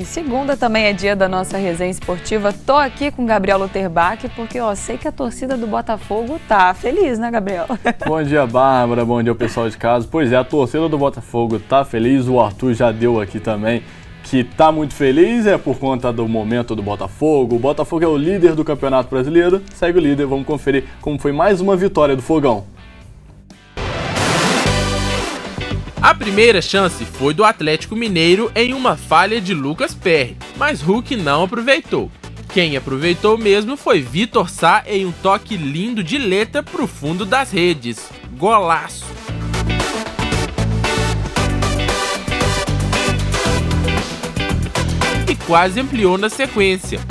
segunda também é dia da nossa resenha esportiva. Tô aqui com o Gabriel Luterbach, porque sei que a torcida do Botafogo tá feliz, né, Gabriel? Bom dia, Bárbara, bom dia ao pessoal de casa. Pois é, a torcida do Botafogo tá feliz, o Arthur já deu aqui também, que tá muito feliz, é por conta do momento do Botafogo. O Botafogo é o líder do Campeonato Brasileiro, segue o líder, vamos conferir como foi mais uma vitória do Fogão. A primeira chance foi do Atlético Mineiro em uma falha de Lucas Perry, mas Hulk não aproveitou. Quem aproveitou mesmo foi Vitor Sá em um toque lindo de letra pro fundo das redes. Golaço! E quase ampliou na sequência.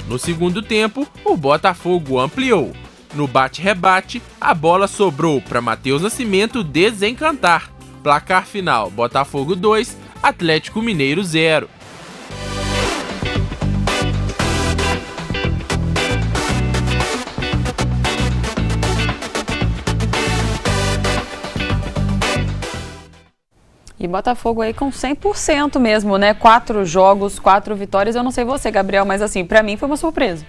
No segundo tempo, o Botafogo ampliou. No bate-rebate, a bola sobrou para Matheus Nascimento desencantar. Placar final: Botafogo 2, Atlético Mineiro 0. E Botafogo aí com 100% mesmo, né? 4 jogos, 4 vitórias. Eu não sei você, Gabriel, mas assim, pra mim foi uma surpresa.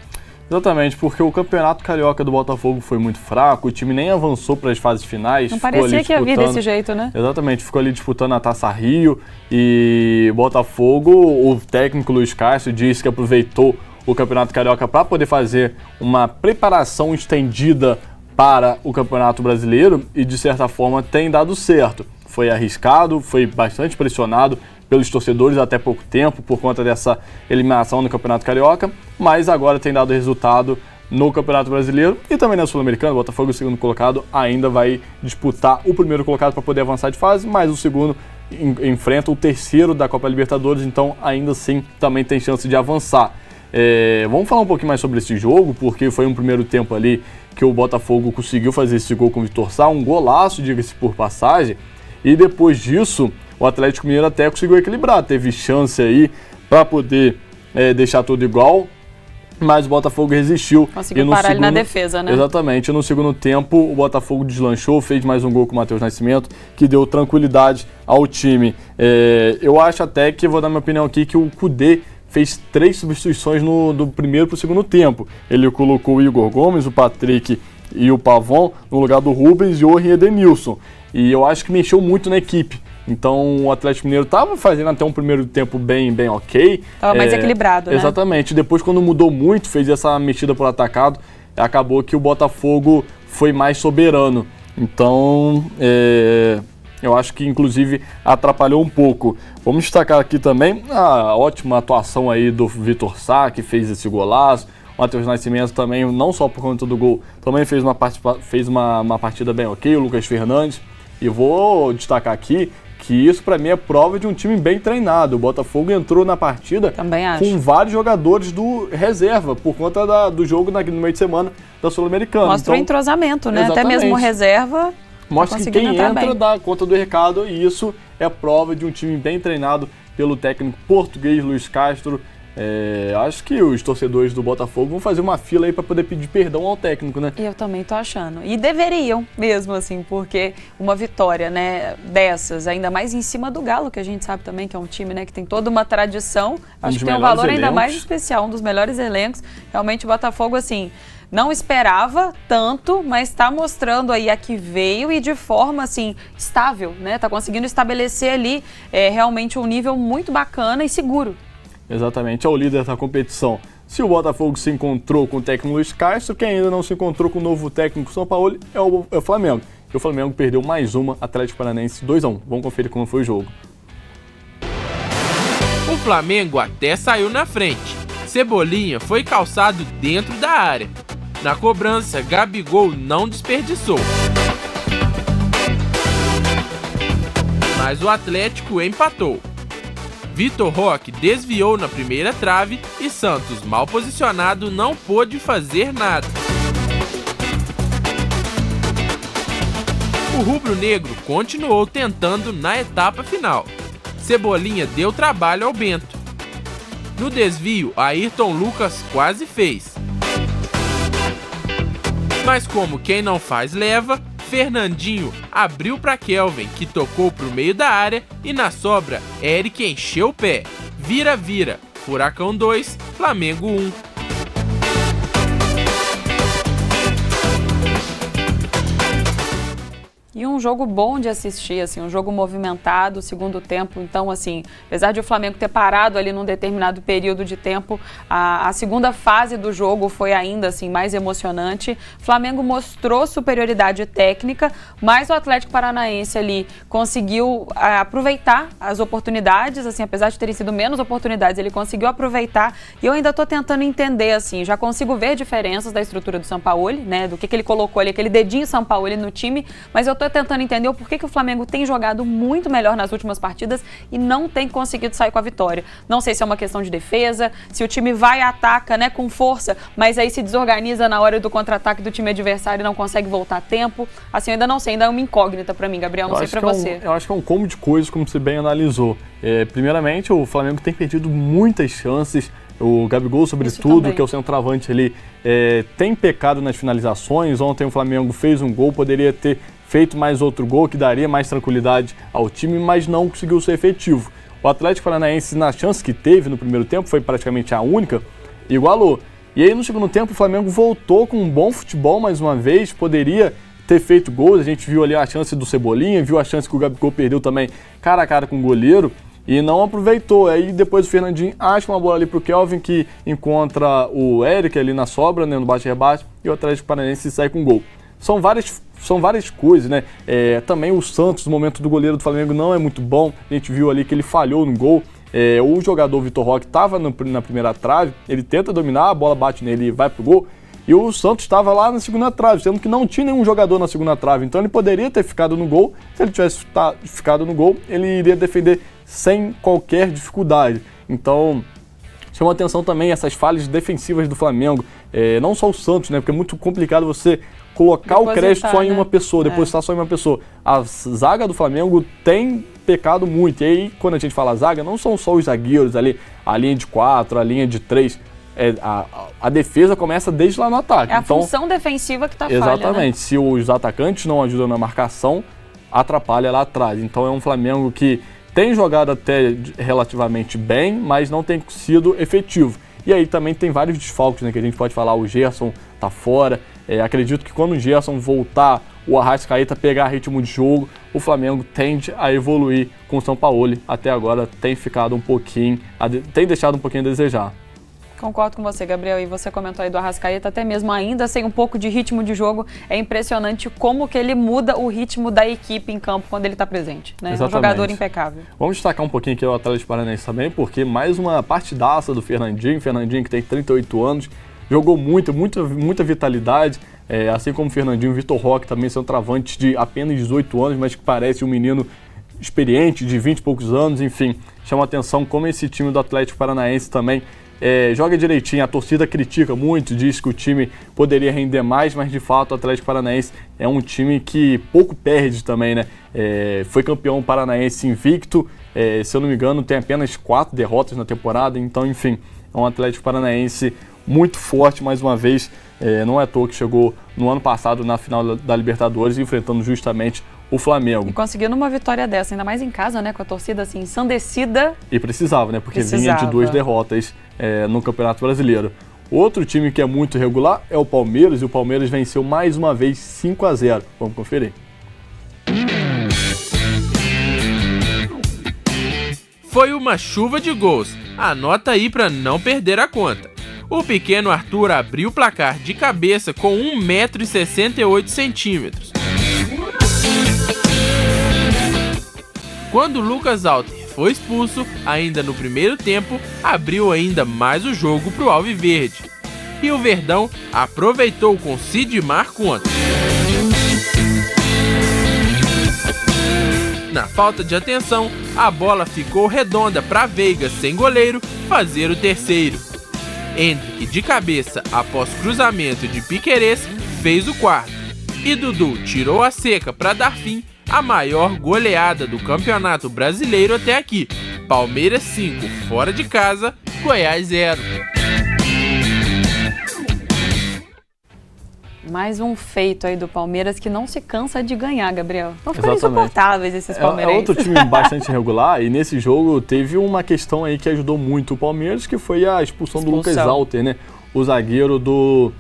Exatamente, porque o Campeonato Carioca do Botafogo foi muito fraco, o time nem avançou para as fases finais. Não parecia que ia vir desse jeito, né? Exatamente, ficou ali disputando a Taça Rio e Botafogo, o técnico Luiz Castro disse que aproveitou o Campeonato Carioca para poder fazer uma preparação estendida para o Campeonato Brasileiro e de certa forma tem dado certo. Foi arriscado, foi bastante pressionado pelos torcedores até pouco tempo, por conta dessa eliminação no Campeonato Carioca, mas agora tem dado resultado no Campeonato Brasileiro e também na Sul-Americana. O Botafogo, o segundo colocado, ainda vai disputar o primeiro colocado para poder avançar de fase, mas o segundo enfrenta o terceiro da Copa Libertadores, então ainda assim também tem chance de avançar. Vamos falar um pouquinho mais sobre esse jogo, porque foi um primeiro tempo ali que o Botafogo conseguiu fazer esse gol com o Vitor Sá, um golaço, diga-se por passagem, e depois disso o Atlético Mineiro até conseguiu equilibrar, teve chance aí para poder deixar tudo igual, mas o Botafogo resistiu. Conseguiu parar ele na defesa, né? Exatamente, no segundo tempo o Botafogo deslanchou, fez mais um gol com o Matheus Nascimento, que deu tranquilidade ao time. Eu acho até que, vou dar minha opinião aqui, que o Kudê fez 3 substituições do primeiro para o segundo tempo. Ele colocou o Igor Gomes, o Patrick e o Pavon no lugar do Rubens, Johan e Edenilson. E eu acho que mexeu muito na equipe. Então o Atlético Mineiro estava fazendo até um primeiro tempo bem ok. Estava mais equilibrado, né? Exatamente. Depois, quando mudou muito, fez essa mexida por atacado, acabou que o Botafogo foi mais soberano. Então, eu acho que inclusive atrapalhou um pouco. Vamos destacar aqui também a ótima atuação aí do Vitor Sá, que fez esse golaço. O Matheus Nascimento também, não só por conta do gol, também fez uma partida bem ok. O Lucas Fernandes. E vou destacar aqui que isso para mim é prova de um time bem treinado. O Botafogo entrou na partida com vários jogadores do reserva, por conta do jogo no meio de semana da Sul-Americana. Mostra o entrosamento, né? Exatamente. Até mesmo reserva. Mostra que quem entra dá conta do recado, e isso é prova de um time bem treinado pelo técnico português Luiz Castro. Acho que os torcedores do Botafogo vão fazer uma fila aí para poder pedir perdão ao técnico, né? Eu também tô achando. E deveriam mesmo, assim, porque uma vitória, né, dessas, ainda mais em cima do Galo, que a gente sabe também que é um time, né, que tem toda uma tradição, acho que tem um valor ainda mais especial, um dos melhores elencos. Realmente o Botafogo, assim, não esperava tanto, mas está mostrando aí a que veio e de forma, assim, estável, né? Tá conseguindo estabelecer ali realmente um nível muito bacana e seguro. Exatamente, é o líder da competição. Se o Botafogo se encontrou com o técnico Luiz Castro, quem ainda não se encontrou com o novo técnico São Paulo é o Flamengo. E o Flamengo perdeu mais uma, Atlético Paranaense 2-1. Vamos conferir como foi o jogo. O Flamengo até saiu na frente. Cebolinha foi calçado dentro da área. Na cobrança, Gabigol não desperdiçou. Mas o Atlético empatou. Vitor Roque desviou na primeira trave e Santos, mal posicionado, não pôde fazer nada. O rubro-negro continuou tentando na etapa final. Cebolinha deu trabalho ao Bento. No desvio, Ayrton Lucas quase fez. Mas como quem não faz leva, Fernandinho abriu para Kelvin, que tocou pro meio da área, e na sobra, Eric encheu o pé. Vira, Furacão 2, Flamengo 1. E um jogo bom de assistir, assim, um jogo movimentado, segundo tempo. Então, assim, apesar de o Flamengo ter parado ali num determinado período de tempo, a segunda fase do jogo foi ainda, assim, mais emocionante. O Flamengo mostrou superioridade técnica, mas o Atlético Paranaense ali conseguiu aproveitar as oportunidades, assim, apesar de terem sido menos oportunidades, ele conseguiu aproveitar. E eu ainda estou tentando entender, assim, já consigo ver diferenças da estrutura do Sampaoli, né, do que ele colocou ali, aquele dedinho Sampaoli no time, mas eu estou tentando entender o porquê que o Flamengo tem jogado muito melhor nas últimas partidas e não tem conseguido sair com a vitória. Não sei se é uma questão de defesa, se o time vai e ataca, né, com força, mas aí se desorganiza na hora do contra-ataque do time adversário e não consegue voltar a tempo. Assim, eu ainda não sei, ainda é uma incógnita pra mim, Gabriel, não sei pra você. Eu acho que é um combo de coisas, como você bem analisou. Primeiramente, o Flamengo tem perdido muitas chances. O Gabigol, sobretudo, que é o centroavante ali, tem pecado nas finalizações. Ontem o Flamengo fez um gol, poderia ter feito mais outro gol, que daria mais tranquilidade ao time, mas não conseguiu ser efetivo. O Atlético Paranaense, na chance que teve no primeiro tempo, foi praticamente a única, igualou. E aí no segundo tempo o Flamengo voltou com um bom futebol mais uma vez, poderia ter feito gols. A gente viu ali a chance do Cebolinha, viu a chance que o Gabigol perdeu também cara a cara com o goleiro e não aproveitou. Aí depois o Fernandinho acha uma bola ali pro Kelvin, que encontra o Eric ali na sobra, né, no bate-rebate, e o Atlético Paranaense sai com gol. São várias coisas, né? Também o Santos, no momento do goleiro do Flamengo, não é muito bom. A gente viu ali que ele falhou no gol. O jogador Vitor Roque estava na primeira trave, ele tenta dominar, a bola bate nele e vai pro gol. E o Santos estava lá na segunda trave, sendo que não tinha nenhum jogador na segunda trave. Então ele poderia ter ficado no gol. Se ele tivesse ficado no gol, ele iria defender sem qualquer dificuldade. Então chama atenção também essas falhas defensivas do Flamengo. Não só o Santos, né? Porque é muito complicado você colocar o crédito só em uma pessoa, depositar só em uma pessoa. A zaga do Flamengo tem pecado muito. E aí, quando a gente fala zaga, não são só os zagueiros ali, a linha de 4, a linha de 3. A defesa começa desde lá no ataque. É a função defensiva que está falha, exatamente. Né? Se os atacantes não ajudam na marcação, atrapalha lá atrás. Então é um Flamengo que tem jogado até relativamente bem, mas não tem sido efetivo. E aí também tem vários desfalques, né, que a gente pode falar. O Gerson tá fora. Acredito que quando o Gerson voltar, o Arrascaeta pegar ritmo de jogo, o Flamengo tende a evoluir com o Sampaoli. Até agora tem ficado tem deixado um pouquinho a desejar. Concordo com você, Gabriel, e você comentou aí do Arrascaeta, até mesmo ainda sem um pouco de ritmo de jogo, é impressionante como que ele muda o ritmo da equipe em campo quando ele está presente, né? Um jogador impecável. Vamos destacar um pouquinho aqui o Atlético Paranaense também, porque mais uma partidaça do Fernandinho que tem 38 anos, jogou muita vitalidade, assim como o Fernandinho, o Vitor Roque também são travantes de apenas 18 anos, mas que parece um menino experiente de 20 e poucos anos, enfim, chama atenção como esse time do Atlético Paranaense também joga direitinho. A torcida critica muito, diz que o time poderia render mais, mas de fato o Atlético Paranaense é um time que pouco perde também, né? Foi campeão paranaense invicto, se eu não me engano tem apenas 4 derrotas na temporada, então enfim, é um Atlético Paranaense muito forte mais uma vez. Não é à toa que chegou no ano passado na final da Libertadores, enfrentando justamente o Flamengo. E conseguindo uma vitória dessa, ainda mais em casa, né, com a torcida assim ensandecida. E precisava, né, porque vinha de 2 derrotas no Campeonato Brasileiro. Outro time que é muito regular é o Palmeiras, e o Palmeiras venceu mais uma vez 5-0. Vamos conferir. Foi uma chuva de gols. Anota aí para não perder a conta. O pequeno Arthur abriu o placar de cabeça com 1,68 m. Quando Lucas Alter foi expulso, ainda no primeiro tempo, abriu ainda mais o jogo para o Alviverde. E o Verdão aproveitou com Sidmar contra. Na falta de atenção, a bola ficou redonda para Veiga, sem goleiro, fazer o terceiro. Henrique, de cabeça, após cruzamento de Piquerez, fez o quarto. E Dudu tirou a seca para dar fim à maior goleada do Campeonato Brasileiro até aqui. Palmeiras 5, fora de casa, Goiás 0. Mais um feito aí do Palmeiras que não se cansa de ganhar, Gabriel. Estão ficando insuportáveis esses palmeirenses. É outro time bastante irregular e nesse jogo teve uma questão aí que ajudou muito o Palmeiras, que foi a expulsão do Lucas Alter, né? O zagueiro do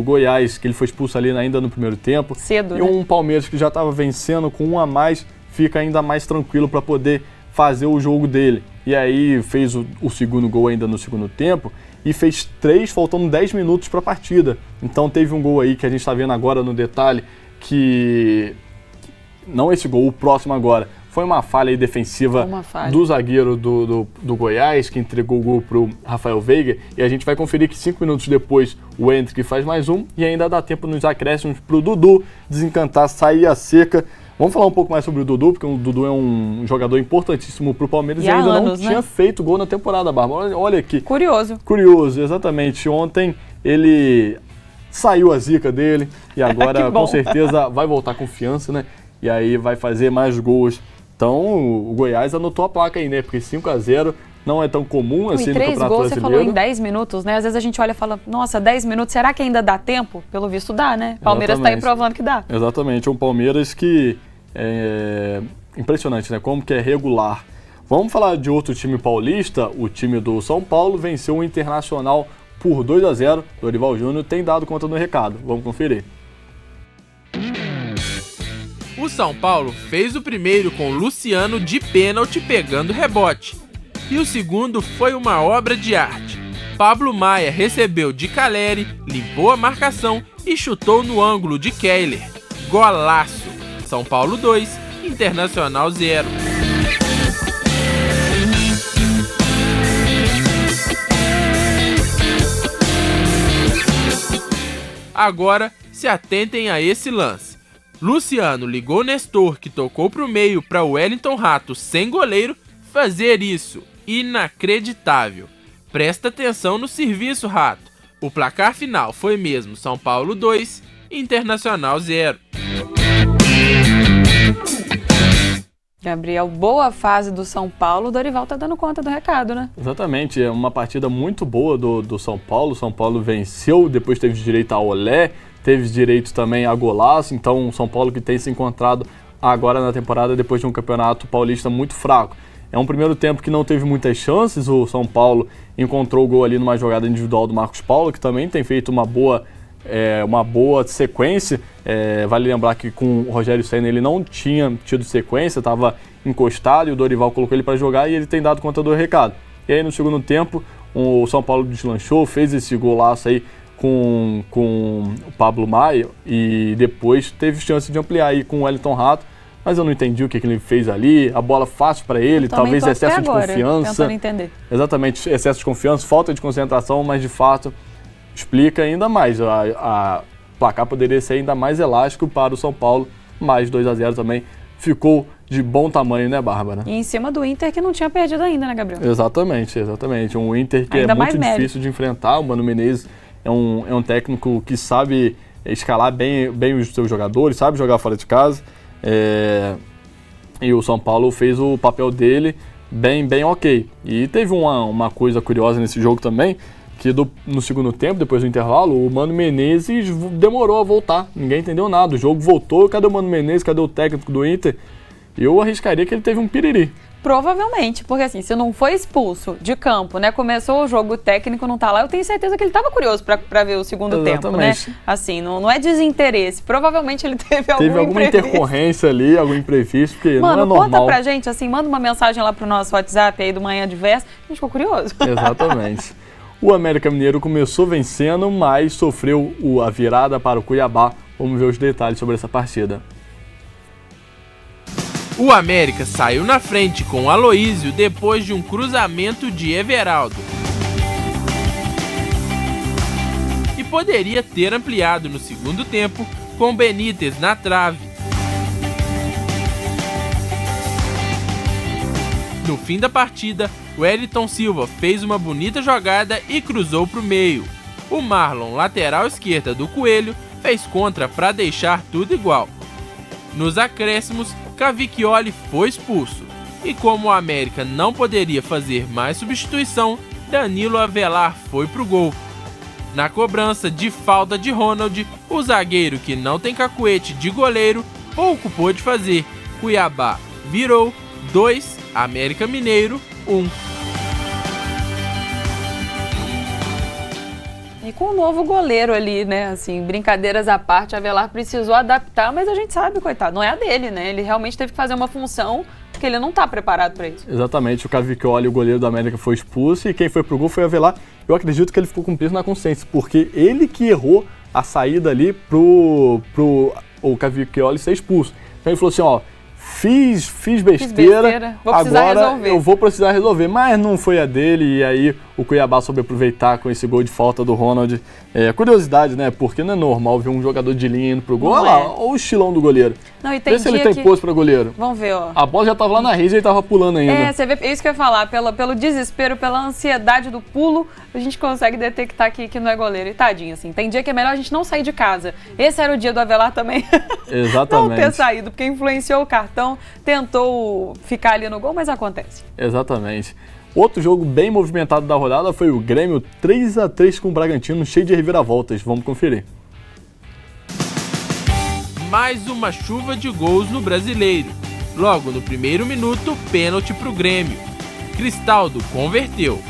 Goiás, que ele foi expulso ali ainda no primeiro tempo. Cedo, e um Palmeiras que já estava vencendo com 1 a mais, fica ainda mais tranquilo para poder fazer o jogo dele. E aí fez o segundo gol ainda no segundo tempo e fez 3 faltando 10 minutos para a partida. Então teve um gol aí que a gente está vendo agora no detalhe, que não esse gol, o próximo agora, foi uma falha aí defensiva do zagueiro do Goiás, que entregou o gol para o Rafael Veiga, e a gente vai conferir que 5 minutos depois o Endrick faz mais um, e ainda dá tempo nos acréscimos para o Dudu desencantar, sair a seca. Vamos falar um pouco mais sobre o Dudu, porque o Dudu é um jogador importantíssimo para o Palmeiras e ainda não tinha feito gol na temporada, Bárbara. Olha aqui. Curioso, exatamente. Ontem ele saiu a zica dele e agora com certeza vai voltar confiança, né? E aí vai fazer mais gols. Então o Goiás anotou a placa aí, né? Porque 5-0 não é tão comum assim no Campeonato Brasileiro. 3 gols, você falou em 10 minutos, né? Às vezes a gente olha e fala, nossa, 10 minutos, será que ainda dá tempo? Pelo visto dá, né? Palmeiras está aí provando que dá. Exatamente, um Palmeiras que é impressionante, né? Como que é regular. Vamos falar de outro time paulista. O time do São Paulo venceu o Internacional por 2-0. Dorival Júnior tem dado conta do recado. Vamos conferir. O São Paulo fez o primeiro com Luciano de pênalti pegando rebote. E o segundo foi uma obra de arte. Pablo Maia recebeu de Caleri, limpou a marcação e chutou no ângulo de Kehler. Golaço! São Paulo 2, Internacional 0. Agora, se atentem a esse lance. Luciano ligou Nestor, que tocou para o meio para o Wellington Rato, sem goleiro, fazer isso. Inacreditável. Presta atenção no serviço, Rato. O placar final foi mesmo São Paulo 2, Internacional 0. Gabriel, boa fase do São Paulo, o Dorival tá dando conta do recado, né? Exatamente, é uma partida muito boa do São Paulo. O São Paulo venceu, depois teve direito a olé, teve direito também a golaço. Então o São Paulo que tem se encontrado agora na temporada depois de um campeonato paulista muito fraco. É um primeiro tempo que não teve muitas chances, o São Paulo encontrou o gol ali numa jogada individual do Marcos Paulo, que também tem feito uma boa sequência. Vale lembrar que com o Rogério Ceni ele não tinha tido sequência, estava encostado e o Dorival colocou ele para jogar e ele tem dado conta do recado. E aí no segundo tempo o São Paulo deslanchou, fez esse golaço aí com o Pablo Maia e depois teve chance de ampliar aí com o Wellington Rato, mas eu não entendi o que ele fez ali, a bola fácil para ele, talvez excesso de confiança. Tentando entender. Exatamente, excesso de confiança, falta de concentração, mas de fato explica ainda mais. A placar poderia ser ainda mais elástico para o São Paulo, mas 2-0 também ficou de bom tamanho, né, Bárbara? E em cima do Inter que não tinha perdido ainda, né, Gabriel? Exatamente. Um Inter que ainda é muito difícil de enfrentar. O Mano Menezes é um técnico que sabe escalar bem os seus jogadores, sabe jogar fora de casa. E o São Paulo fez o papel dele bem ok. E teve uma coisa curiosa nesse jogo também, que no segundo tempo, depois do intervalo, o Mano Menezes demorou a voltar. Ninguém entendeu nada. O jogo voltou, cadê o Mano Menezes, cadê o técnico do Inter? Eu arriscaria que ele teve um piriri. Provavelmente, porque assim, se não foi expulso de campo, né, começou o jogo, o técnico não tá lá, eu tenho certeza que ele estava curioso para ver o segundo tempo, né? Assim, não é desinteresse, provavelmente ele teve alguma intercorrência ali, algum imprevisto, porque Mano, não é normal. Conta pra gente, assim, manda uma mensagem lá pro nosso WhatsApp aí do Manhã Diverso, a gente ficou curioso. Exatamente. O América Mineiro começou vencendo, mas sofreu a virada para o Cuiabá. Vamos ver os detalhes sobre essa partida. O América saiu na frente com o Aloísio depois de um cruzamento de Everaldo. E poderia ter ampliado no segundo tempo com Benítez na trave. No fim da partida, Wellington Silva fez uma bonita jogada e cruzou para o meio. O Marlon, lateral esquerda do Coelho, fez contra para deixar tudo igual. Nos acréscimos, Cavicchioli foi expulso. E como o América não poderia fazer mais substituição, Danilo Avelar foi pro gol. Na cobrança de falta de Ronald, O zagueiro que não tem cacuete de goleiro pouco pôde fazer. Cuiabá virou 2, América Mineiro 1. E com o novo goleiro ali, né, assim, brincadeiras à parte, Avelar precisou adaptar, mas a gente sabe, coitado, não é a dele, né? Ele realmente teve que fazer uma função que ele não está preparado para isso. Exatamente, o Cavicchioli, o goleiro do América, foi expulso e quem foi pro gol foi o Avelar. Eu acredito que ele ficou com peso na consciência, porque ele que errou a saída ali pro o Cavicchioli ser expulso. Então ele falou assim, ó, fiz besteira, vou precisar agora resolver. Eu vou precisar resolver, mas não foi a dele, e aí o Cuiabá soube aproveitar com esse gol de falta do Ronald. Curiosidade, né, porque não é normal ver um jogador de linha indo pro gol, olha lá, olha o estilão do goleiro. Não, e tem vê se ele tem posto pra goleiro. Vamos ver, ó. A bola já tava lá na rede e ele tava pulando ainda. Você vê, é isso que eu ia falar, pelo desespero, pela ansiedade do pulo, a gente consegue detectar que não é goleiro. E tadinho, assim, tem dia que é melhor a gente não sair de casa. Esse era o dia do Avelar também. Exatamente. Não ter saído, porque influenciou o cartão, tentou ficar ali no gol, mas acontece. Exatamente. Outro jogo bem movimentado da rodada foi o Grêmio 3-3 com o Bragantino, cheio de reviravoltas. Vamos conferir. Mais uma chuva de gols no Brasileiro. Logo no primeiro minuto, pênalti pro Grêmio. Cristaldo converteu.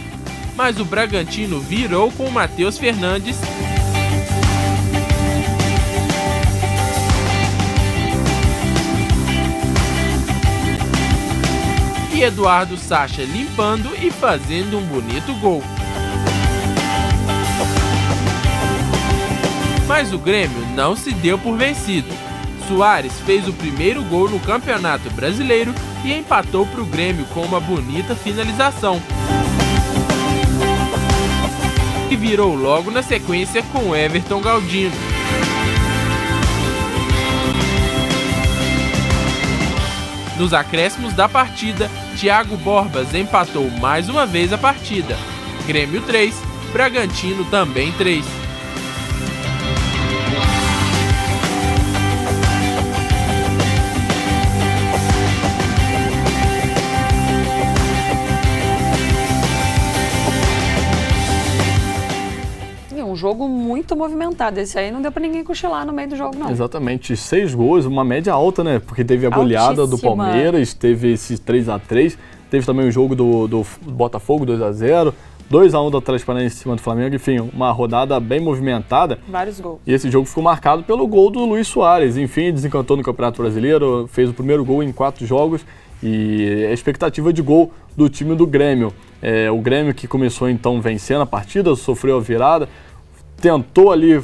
Mas o Bragantino virou com o Matheus Fernandes e Eduardo Sacha limpando e fazendo um bonito gol. Mas o Grêmio não se deu por vencido. Soares fez o primeiro gol no Campeonato Brasileiro e empatou para o Grêmio com uma bonita finalização. E virou logo na sequência com Everton Galdino. Nos acréscimos da partida, Thiago Borbas empatou mais uma vez a partida. Grêmio 3, Bragantino também 3. Um jogo muito movimentado. Esse aí não deu pra ninguém cochilar no meio do jogo, não. Exatamente. 6 gols, uma média alta, né? Porque teve a goleada do Palmeiras, teve esse 3-3, teve também o jogo do Botafogo, 2-0, 2-1 do Atlético Paranaense em cima do Flamengo. Enfim, uma rodada bem movimentada. Vários gols. E esse jogo ficou marcado pelo gol do Luis Soares. Enfim, desencantou no Campeonato Brasileiro, fez o primeiro gol em 4 jogos e a expectativa de gol do time do Grêmio. O Grêmio que começou então vencendo a partida, sofreu a virada, tentou ali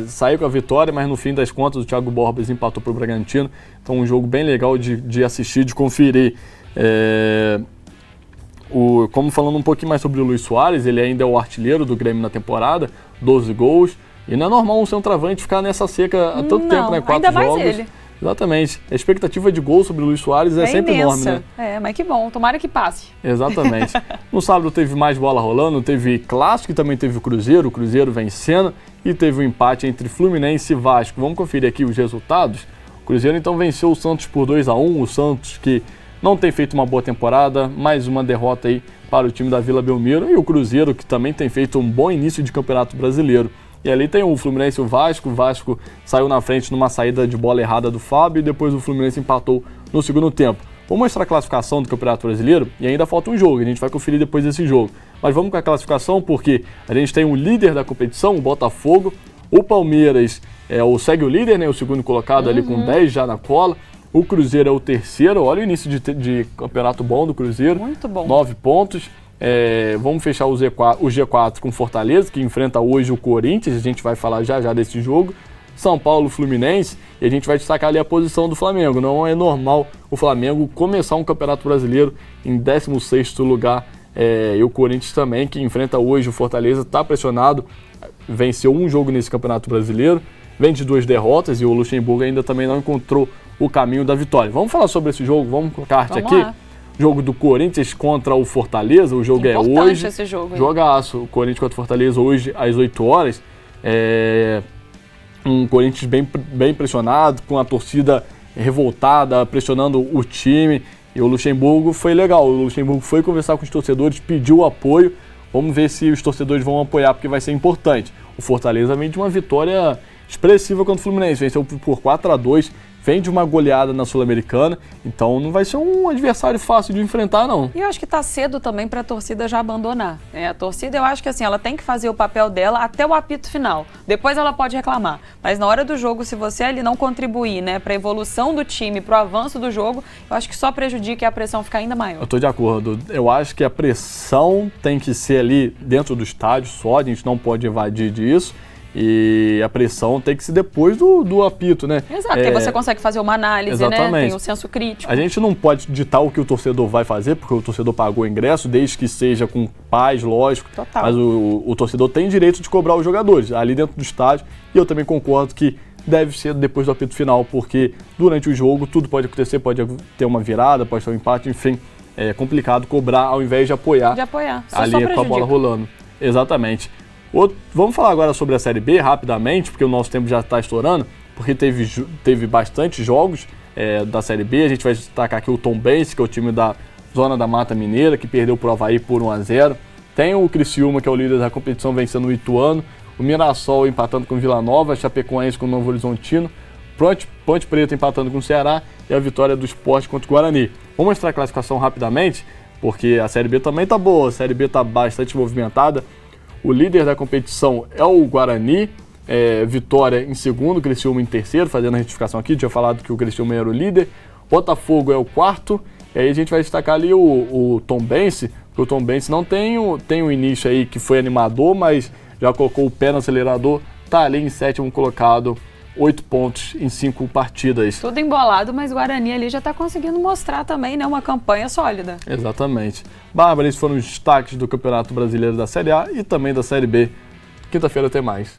sair com a vitória, mas no fim das contas o Thiago Borbas empatou para o Bragantino. Então um jogo bem legal de assistir, de conferir. Como falando um pouquinho mais sobre o Luis Soares, ele ainda é o artilheiro do Grêmio na temporada, 12 gols. E não é normal um centroavante ficar nessa seca há tanto tempo, né? 4 ainda mais jogos. ele. Exatamente. A expectativa de gol sobre o Luis Soares é sempre imensa. Enorme, né? Mas que bom. Tomara que passe. Exatamente. No sábado teve mais bola rolando, teve clássico e também teve o Cruzeiro vencendo e teve um empate entre Fluminense e Vasco. Vamos conferir aqui os resultados. O Cruzeiro então venceu o Santos por 2-1, o Santos que não tem feito uma boa temporada, mais uma derrota aí para o time da Vila Belmiro, e o Cruzeiro que também tem feito um bom início de Campeonato Brasileiro. E ali tem o Fluminense e o Vasco saiu na frente numa saída de bola errada do Fábio e depois o Fluminense empatou no segundo tempo. Vou mostrar a classificação do Campeonato Brasileiro e ainda falta um jogo, a gente vai conferir depois desse jogo. Mas vamos com a classificação porque a gente tem o líder da competição, o Botafogo, o Palmeiras segue o líder, né, o segundo colocado ali com 10 já na cola, o Cruzeiro é o terceiro, olha o início de campeonato bom do Cruzeiro, muito bom. 9 pontos. Vamos fechar o G4 com Fortaleza, que enfrenta hoje o Corinthians, a gente vai falar já desse jogo. São Paulo, Fluminense, e a gente vai destacar ali a posição do Flamengo. Não é normal o Flamengo começar um Campeonato Brasileiro em 16º lugar, e o Corinthians também, que enfrenta hoje o Fortaleza, está pressionado, venceu um jogo nesse Campeonato Brasileiro, vem de 2 derrotas e o Luxemburgo ainda também não encontrou o caminho da vitória. Vamos falar sobre esse jogo, vamos colocar a arte aqui. Lá. Jogo do Corinthians contra o Fortaleza, o jogo é hoje. Esse jogo, jogaço, o Corinthians contra o Fortaleza hoje às 8 horas. Um Corinthians bem pressionado, com a torcida revoltada, pressionando o time. E o Luxemburgo foi legal, o Luxemburgo foi conversar com os torcedores, pediu apoio. Vamos ver se os torcedores vão apoiar, porque vai ser importante. o Fortaleza vem de uma vitória expressiva contra o Fluminense, venceu por 4-2, vem de uma goleada na Sul-Americana, então não vai ser um adversário fácil de enfrentar, não. E eu acho que tá cedo também para a torcida já abandonar. A torcida, eu acho que assim, ela tem que fazer o papel dela até o apito final. Depois ela pode reclamar. Mas na hora do jogo, se você ali não contribuir, né, para a evolução do time, para o avanço do jogo, eu acho que só prejudica e a pressão fica ainda maior. Eu tô de acordo. Eu acho que a pressão tem que ser ali dentro do estádio só, a gente não pode evadir disso. E a pressão tem que ser depois do apito, né? Exato, porque você consegue fazer uma análise, exatamente, né? Tem o senso crítico. A gente não pode ditar o que o torcedor vai fazer, porque o torcedor pagou o ingresso, desde que seja com paz, lógico. Total. Mas o torcedor tem direito de cobrar os jogadores ali dentro do estádio. E eu também concordo que deve ser depois do apito final, porque durante o jogo tudo pode acontecer, pode ter uma virada, pode ter um empate, enfim. É complicado cobrar ao invés de apoiar. Ali com a bola rolando. Exatamente. Vamos falar agora sobre a Série B rapidamente, porque o nosso tempo já está estourando, porque teve bastante jogos da Série B. A gente vai destacar aqui o Tombense, que é o time da Zona da Mata Mineira, que perdeu para o Avaí por 1-0. Tem o Criciúma, que é o líder da competição, vencendo o Ituano. O Mirassol empatando com o Vila Nova, Chapecoense com o Novo Horizontino. Ponte Preta empatando com o Ceará e a vitória do Sport contra o Guarani. Vou mostrar a classificação rapidamente, porque a Série B também está boa, a Série B está bastante movimentada. O líder da competição é o Guarani, Vitória em segundo, Criciúma em terceiro, fazendo a retificação aqui, tinha falado que o Criciúma era o líder. Botafogo é o quarto, e aí a gente vai destacar ali o Tombense, porque o Tombense não tem um início aí que foi animador, mas já colocou o pé no acelerador, tá ali em sétimo colocado, 8 pontos em 5 partidas. Tudo embolado, mas o Guarani ali já está conseguindo mostrar também, né, uma campanha sólida. Exatamente. Bárbara, esses foram os destaques do Campeonato Brasileiro da Série A e também da Série B. Quinta-feira tem mais.